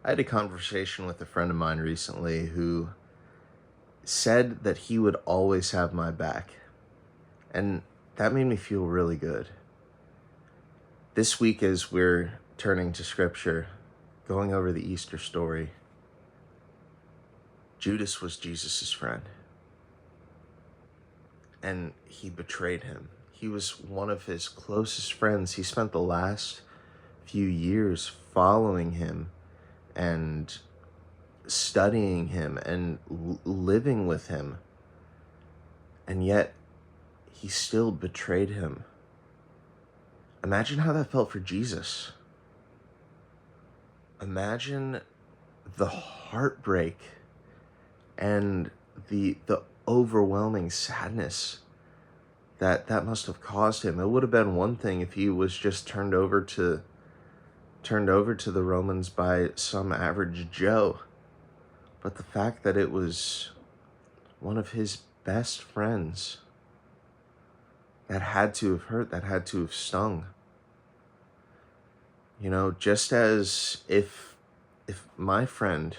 I had a conversation with a friend of mine recently who said that he would always have my back. And that made me feel really good. This week, as we're turning to scripture, going over the Easter story, Judas was Jesus' friend. And he betrayed him. He was one of his closest friends. He spent the last few years following him and studying him and living with him. And yet, he still betrayed him. Imagine how that felt for Jesus. Imagine the heartbreak and the overwhelming sadness that must have caused him. It would have been one thing if he was just turned over to the Romans by some average Joe. But the fact that it was one of his best friends, that had to have hurt, that had to have stung. You know, just as if my friend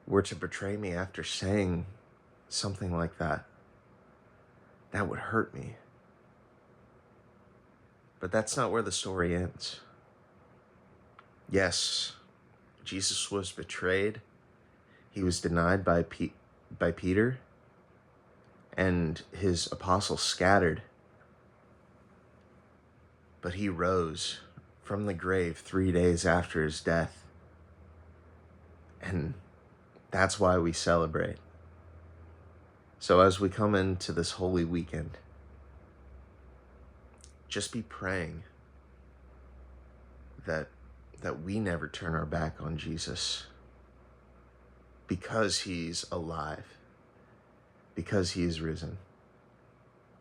were to betray me after saying something like that, that would hurt me. But that's not where the story ends. Yes, Jesus was betrayed. He was denied by Peter, and his apostles scattered. But he rose from the grave 3 days after his death. And that's why we celebrate. So as we come into this Holy Weekend, just be praying that we never turn our back on Jesus, because he's alive, because he is risen.